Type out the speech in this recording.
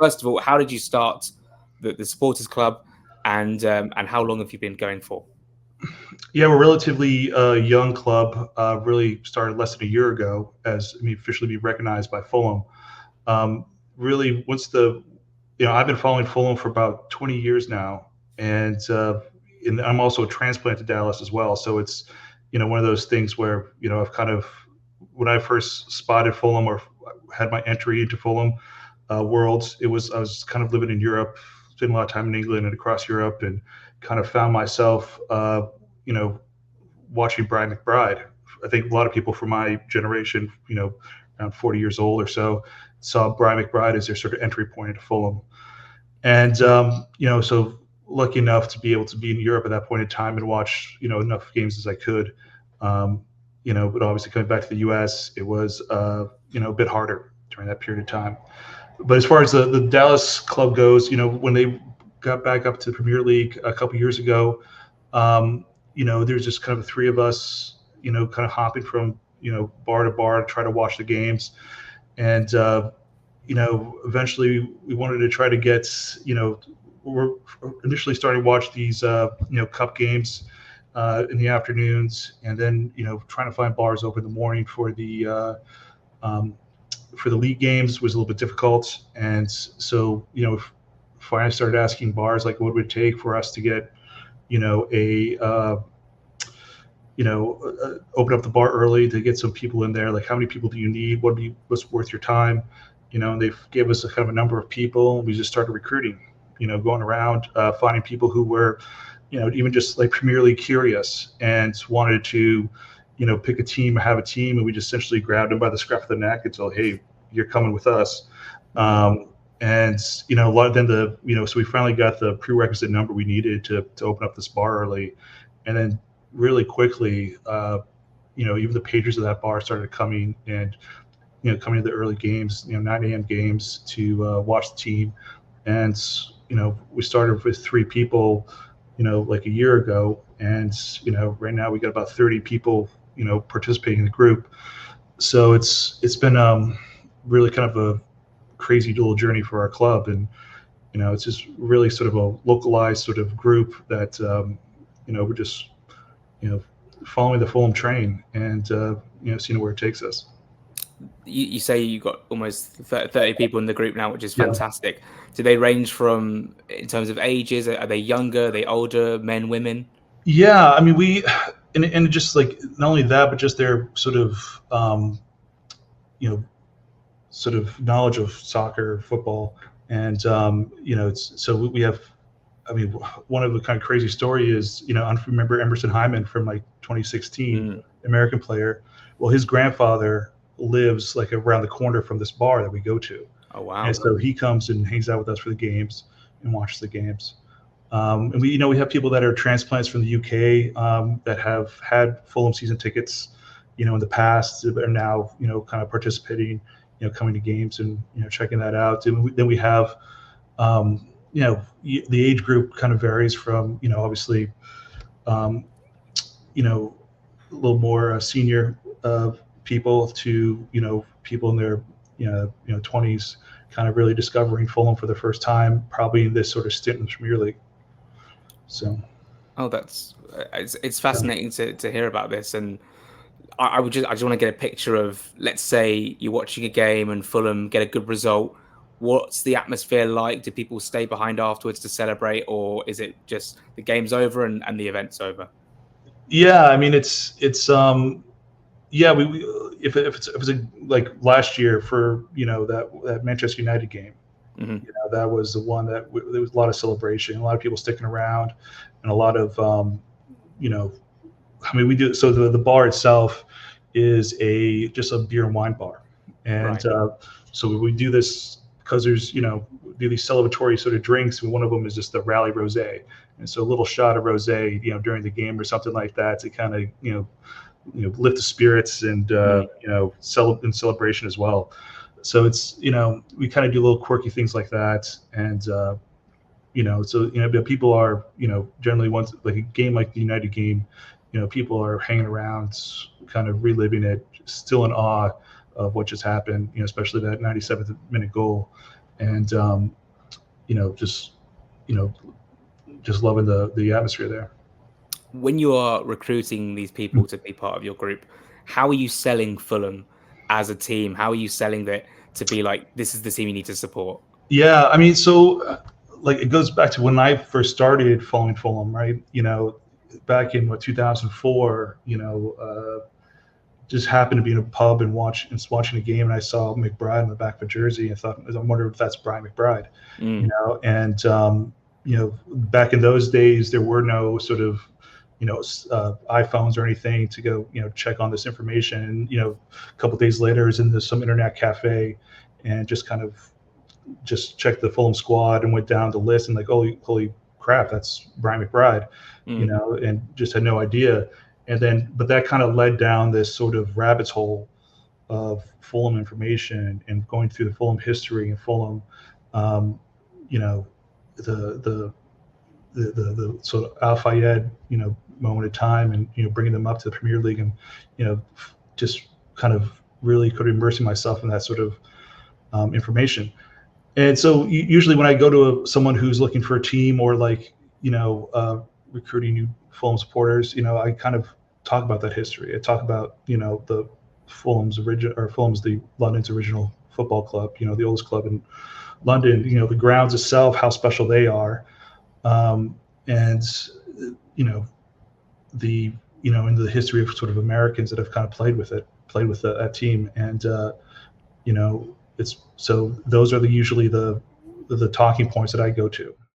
first of all, how did you start the supporters club, and how long have you been going for? Yeah, we're a relatively young club. Really started less than a year ago as officially be recognized by Fulham. Um, Really, I've been following Fulham for about 20 years now, and I'm also a transplant to Dallas as well. So it's, one of those things where, I've kind of, when I first spotted Fulham or had my entry into Fulham worlds, I was kind of living in Europe, spent a lot of time in England and across Europe, and kind of found myself, you know, watching Brian McBride. I think a lot of people from my generation, around 40 years old or so, saw Brian McBride as their sort of entry point into Fulham. And, so lucky enough to be able to be in Europe at that point in time and watch, enough games as I could. But obviously coming back to the U.S., it was, a bit harder during that period of time. But as far as the Dallas club goes, when they got back up to the Premier League a couple years ago, there's just kind of the three of us, kind of hopping from, bar to bar to try to watch the games. And, eventually we wanted to try to get, we're initially starting to watch these, cup games in the afternoons, and then, trying to find bars open in the morning for the league games was a little bit difficult. And so, finally started asking bars, like, what would it take for us to get, open up the bar early to get some people in there. Like, how many people do you need? What's worth your time? And they gave us a kind of a number of people. We just started recruiting, going around, finding people who were, even just like Premier League curious and wanted to, pick a team, have a team. And we just essentially grabbed them by the scruff of the neck and told, hey, you're coming with us. And, a lot of them, so we finally got the prerequisite number we needed to open up this bar early. And then really quickly, even the patrons of that bar started coming and, coming to the early games, 9 a.m. games to watch the team. And, we started with 3 people, like a year ago. And, right now we got about 30 people, participating in the group. So it's been really kind of a crazy little journey for our club. And, it's just really sort of a localized sort of group that, we're just, following the Fulham train and, seeing where it takes us. You say you got almost 30 people in the group now, which is Yeah. fantastic. Do they range from, in terms of ages? Are they younger? Are they older? Men, women? Yeah, I mean, and just like not only that, but just their sort of, sort of knowledge of soccer, football, and we have. I mean, one of the kind of crazy story is, I remember Emerson Hyman from like 2016, American player. Well, his grandfather lives like around the corner from this bar that we go to. Oh, wow. And so he comes and hangs out with us for the games and watches the games. And we have people that are transplants from the UK that have had Fulham season tickets, in the past, but are now, kind of participating, coming to games and, checking that out. And then we have, the age group kind of varies from, obviously, a little more senior people to, people in their, 20s, kind of really discovering Fulham for the first time, probably in this sort of stint in the Premier League. So. Oh, it's fascinating to hear about this. And I just want to get a picture of, let's say you're watching a game and Fulham get a good result. What's the atmosphere like? Do people stay behind afterwards to celebrate, or is it just the game's over and the event's over? Yeah, I mean, yeah, we if it was like last year for, that Manchester United game, that was the one that there was a lot of celebration, a lot of people sticking around, and a lot of, I mean, we do, so the bar itself is just a beer and wine bar. And Right. So we do this because there's, do these celebratory sort of drinks. And one of them is just the rally rosé. And so a little shot of rosé, during the game or something like that to kind of, lift the spirits and, in celebration as well. So it's, we kind of do little quirky things like that. And, but people are, generally once like a game like the United game, people are hanging around, kind of reliving it, still in awe of what just happened, especially that 97th minute goal. and just you know, just loving the atmosphere there. When you are recruiting these people to be part of your group, how are you selling Fulham as a team? How are you selling that to be like, this is the team you need to support? Yeah, I mean, so like it goes back to when I first started following Fulham, right? Back in 2004, just happened to be in a pub and watching a game, and I saw McBride in the back of a jersey. I thought, I wonder if that's Brian McBride, Mm, and back in those days, there were no sort of iPhones or anything to go check on this information. And a couple of days later, I was in some internet cafe and just kind of just checked the Fulham squad and went down the list and like, holy crap, that's Brian McBride, mm, and just had no idea. And then, but that kind of led down this sort of rabbit's hole of Fulham information and going through the Fulham history and Fulham, um, you know, the, the sort of Al Fayed, moment of time, and bringing them up to the Premier League, and just kind of really could immersing myself in that sort of information. And so usually when I go to someone who's looking for a team, or like, recruiting new Fulham supporters, I kind of talk about that history. I talk about, the Fulham's the London's original football club, the oldest club in London, the grounds itself, how special they are. And, into the history of sort of Americans that have kind of played with that team. And, it's so those are usually the talking points that I go to.